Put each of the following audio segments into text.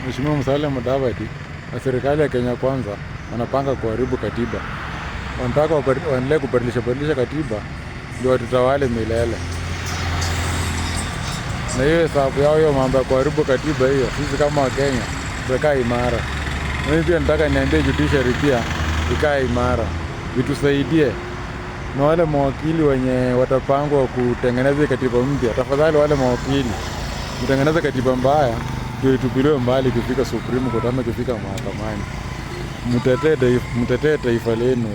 Mheshimiwa Musalia Mudavadi na serikali ya Kenya Kwanza wanapanga kuharibu katiba. Wanataka waendelee kubadilisha katiba ndio watutawale milele. Na hiyo sababu yao hiyo mambo ya kuharibu katiba hiyo, sisi kama Wakenya tutakaa imara. Mimi pia nataka niambie judiciary pia ikae imara, itusaidie. Na wale mawakili wenye watapangwa kutengeneza katiba mpya, tafadhali wale mawakili mtengeneza katiba mbaya ndio itupiliwe mbali ikifika Supreme Court ama ikifika mahakamani. Mtetee taifa lenu,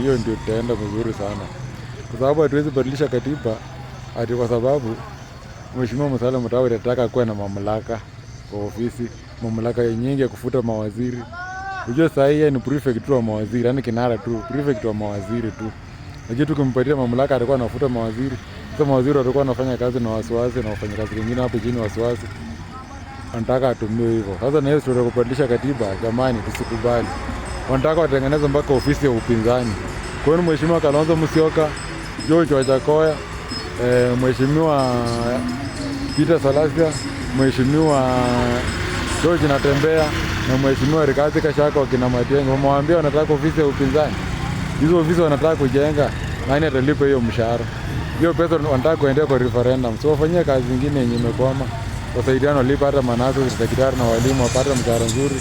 hiyo ndio tutaenda vizuri sana. Kwa sababu hatuwezi badilisha katiba ati kwa sababu Mheshimiwa Musalia Mudavadi anataka kuwa na mamlaka kwa ofisi, mamlaka nyingi ya kufuta mawaziri. Unajua saa hii ni prefect tu wa mawaziri, yani kinara tu, prefect wa mawaziri tu. Lakini tukimpatia mamlaka atakuwa anafuta mawaziri. Sasa mawaziri watakuwa wanafanya kazi na wasiwasi na wafanyakazi wengine hapo chini wasiwasi. Anataka atumie hivyo. Sasa na hiyo sio kubadilisha katiba, jamani tusikubali. Wanataka watengeneze mpaka ofisi ya upinzani. Kwa hiyo Mheshimiwa Kalonzo Musyoka, George Wajakoya, Mheshimiwa Peter Salasya, Mheshimiwa George Natembeya na Mheshimiwa Rigathi Gachagua wakina Matiang'i wamwambia wanataka ofisi ya upinzani. Hizo ofisi wanataka kujenga, nani atalipa hiyo mshahara? Hiyo pesa wanataka kuendea kwa referendum. So wafanyie kazi nyingine yenye imekwama. Wasaidiane walipa hata manasi, daktari na walimu wapate mshahara nzuri,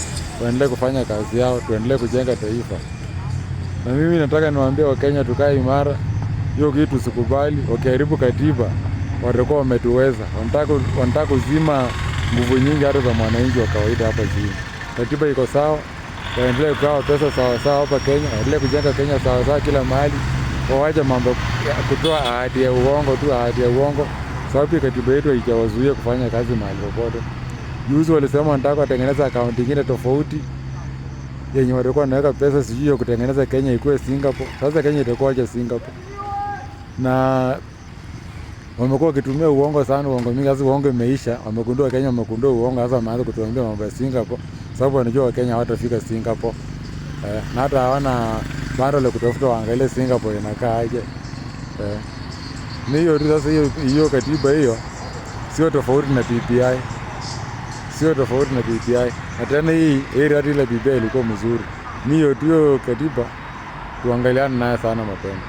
waendelee kufanya kazi yao, tuendelee kujenga taifa. Na mimi nataka niwaambie Wakenya tukae imara. Hiyo kitu sikubali, wakiharibu katiba watakuwa wametuweza. Wanataka kuzima nguvu nyingi hata za mwananchi wa kawaida hapa chini. Katiba iko sawa, waendelee kugawa pesa sawa sawa hapa Kenya, waendelee kujenga Kenya sawa sawa kila mahali. Waache mambo ya kutoa ahadi ya uongo, sababu katiba yetu haijawazuia kufanya kazi mahali popote. Juzi walisema wanataka watengeneza account nyingine tofauti yenye watakuwa wanaweka pesa sijui ya kutengeneza Kenya ikuwe Singapore. Sasa Kenya itakuwa aje Singapore? Na wamekuwa wakitumia uongo sana, uongo mingi. Sasa uongo imeisha, wamegundua Kenya wamegundua uongo, sasa wameanza kutuambia mambo ya Singapore, sababu wanajua Wakenya hawatafika Singapore. Na hata hawana bado la kutafuta waangalie Singapore inakaa aje. Ni hiyo sasa, hiyo katiba hiyo sio tofauti na BBI. Na tena hii rati la BBI ilikuwa mzuri. Ni hiyo katiba tuangaliane naye sana mapema.